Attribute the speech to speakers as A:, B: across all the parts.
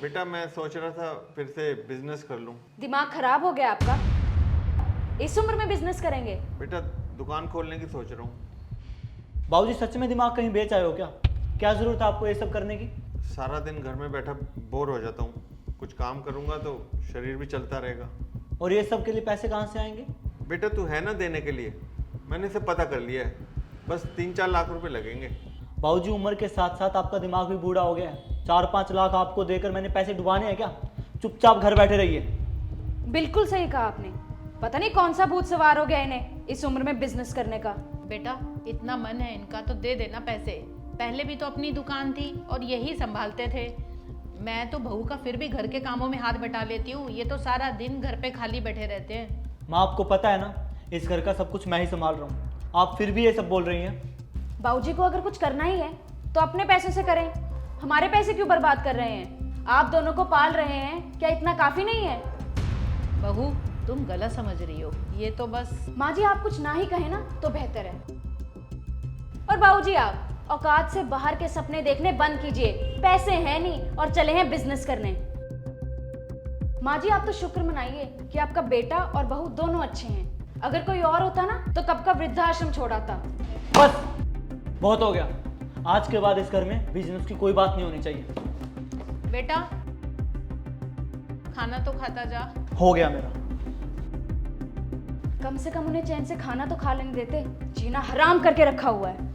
A: बेटा मैं सोच रहा था फिर से बिजनेस कर लूं।
B: दिमाग खराब हो गया आपका? इस उम्र में बिजनेस करेंगे?
A: बेटा दुकान खोलने की सोच रहा हूँ।
C: बाबूजी सच में दिमाग कहीं बेच आए हो क्या? क्या जरूरत है आपको ये सब करने की?
A: सारा दिन घर में बैठा बोर हो जाता हूँ, कुछ काम करूँगा तो शरीर भी चलता रहेगा।
C: और ये सब के लिए पैसे कहाँ से आएंगे?
A: बेटा तू है ना देने के लिए, मैंने सब पता कर लिया है, बस 3-4 लाख रुपए लगेंगे।
C: बाबूजी उम्र के साथ साथ आपका दिमाग भी बूढ़ा हो गया है। 4-5 लाख आपको देकर मैंने पैसे डुबाने हैं क्या? चुपचाप घर बैठे रहिए।
B: बिल्कुल सही कहा आपने। पता नहीं कौन सा भूत सवार हो गया इन्हें इस उम्र में बिजनेस करने का।
D: बेटा इतना मन है इनका तो दे देना पैसे। पहले भी तो अपनी दुकान थी और यही संभालते थे। मैं तो बहू का फिर भी घर के कामों में हाथ बटा लेती हूँ, ये तो सारा दिन घर पे खाली बैठे रहते हैं।
C: माँ आपको पता है ना, इस घर का सब कुछ मैं ही संभाल रहा हूँ। आप फिर भी ये सब बोल रही हैं।
B: बाबूजी को अगर कुछ करना ही है तो अपने पैसे से करें, हमारे पैसे क्यों बर्बाद कर रहे हैं? आप दोनों को पाल रहे हैं, क्या इतना काफी नहीं है?
D: बहू तुम गलत समझ रही हो, ये तो बस।
B: माँ जी आप कुछ ना ही कहे ना तो बेहतर है। और बाबूजी आप औकात से बाहर के सपने देखने बंद कीजिए। पैसे हैं नहीं और चले हैं बिजनेस करने। माँ जी आप तो शुक्र मनाइए कि आपका बेटा और बहू दोनों अच्छे हैं। अगर कोई और होता ना तो कब का वृद्धाश्रम छोड़ाता।
C: बस बहुत हो गया। आज के बाद इस घर में बिजनेस की कोई बात नहीं होनी चाहिए।
D: बेटा खाना तो खाता जा।
C: हो गया मेरा।
B: कम से कम उन्हें चैन से खाना तो खा लेने देते। जीना हराम करके रखा हुआ है।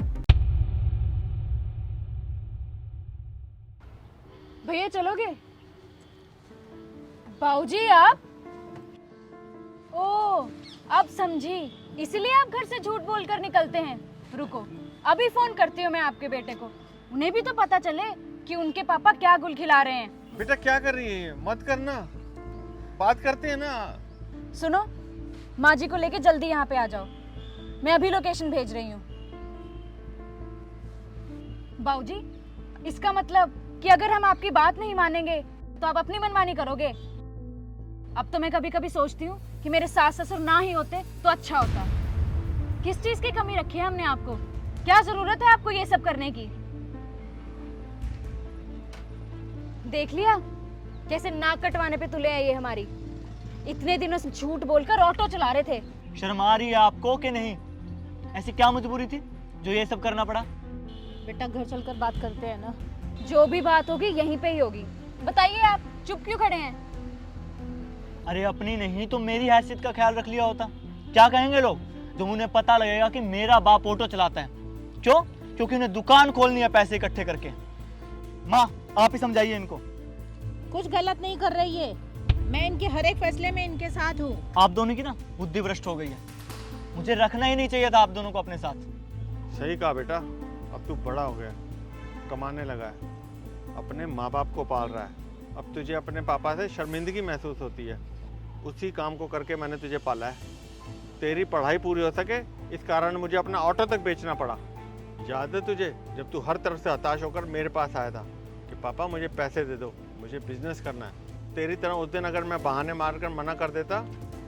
B: भैया चलोगे? बाबूजी आप? ओ अब समझी, इसलिए आप घर से झूठ बोलकर निकलते हैं। रुको अभी फोन करती हूँ मैं आपके बेटे को, उन्हें भी तो पता चले कि उनके पापा क्या गुल खिला रहे हैं।
A: बेटा क्या कर रही है? मत करना, बात करते हैं ना।
B: सुनो माँ जी को लेके जल्दी यहाँ पे आ जाओ, मैं अभी लोकेशन भेज रही हूँ। बाबूजी इसका मतलब कि अगर हम आपकी बात नहीं मानेंगे तो आप अपनी मनमानी करोगे। अब तो मैं कभी कभी सोचती हूँ कि मेरे सास ससुर ना ही होते तो अच्छा होता। किस चीज की कमी रखी है हमने आपको? क्या जरूरत है आपको ये सब करने की? देख लिया कैसे नाक कटवाने पे तुले है ये हमारी। इतने दिनों से झूठ बोलकर ऑटो चला रहे थे।
C: शर्म आ रही है आपको कि नहीं? ऐसी क्या मजबूरी थी जो ये सब करना पड़ा?
D: बेटा घर चलकर बात करते हैं ना।
B: जो भी बात होगी यहीं पे ही होगी। बताइए आप चुप क्यों खड़े हैं?
C: अरे अपनी नहीं तो मेरी हैसियत का ख्याल रख लिया होता। क्या कहेंगे लोग जब उन्हें पता लगेगा कि मेरा बाप ऑटो चलाता है? क्यों? क्योंकि उन्हें दुकान खोलनी है पैसे इकट्ठे करके। माँ आप ही समझाइए इनको।
D: कुछ गलत नहीं कर रही है, मैं इनके हर एक फैसले में इनके साथ हूँ।
C: आप दोनों की ना बुद्धि भ्रष्ट हो गई है। मुझे रखना ही नहीं चाहिए था आप दोनों को अपने साथ।
A: सही कहा बेटा, अब तू बड़ा हो गया, कमाने लगा है, अपने माँ बाप को पाल रहा है। अब तुझे अपने पापा से शर्मिंदगी महसूस होती है। उसी काम को करके मैंने तुझे पाला है। तेरी पढ़ाई पूरी हो सके इस कारण मुझे अपना ऑटो तक बेचना पड़ा। याद है तुझे जब तू हर तरफ से हताश होकर मेरे पास आया था कि पापा मुझे पैसे दे दो, मुझे बिजनेस करना है। तेरी तरह उस दिन अगर मैं बहाने मारकर मना कर देता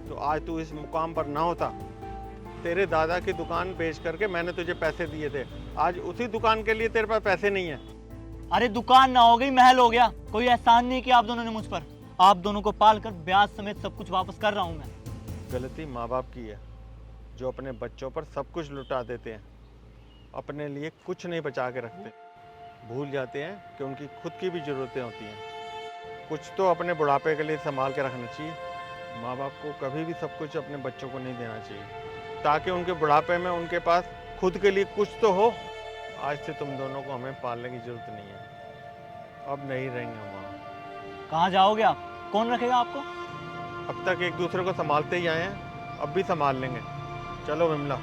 A: तो आज तू इस मुकाम पर ना होता। तेरे दादा की दुकान बेच करके मैंने तुझे पैसे दिए थे, आज उसी दुकान के लिए तेरे पास पैसे नहीं है।
C: अरे दुकान ना हो गई महल हो गया। कोई एहसान नहीं किया आप दोनों ने मुझ पर। आप दोनों को पाल कर ब्याज समेत सब कुछ वापस कर रहा हूँ मैं।
A: गलती माँ बाप की है जो अपने बच्चों पर सब कुछ लुटा देते हैं, अपने लिए कुछ नहीं बचा के रखते। भूल जाते हैं कि उनकी खुद की भी ज़रूरतें होती हैं। कुछ तो अपने बुढ़ापे के लिए संभाल के रखना चाहिए। माँ बाप को कभी भी सब कुछ अपने बच्चों को नहीं देना चाहिए ताकि उनके बुढ़ापे में उनके पास खुद के लिए कुछ तो हो। आज से तुम दोनों को हमें पालने की ज़रूरत नहीं है, अब नहीं रहेंगे वहाँ।
C: कहाँ जाओगे आप? कौन रखेगा आपको?
A: अब तक एक दूसरे को संभालते ही आए हैं, अब भी संभाल लेंगे। चलो विमला।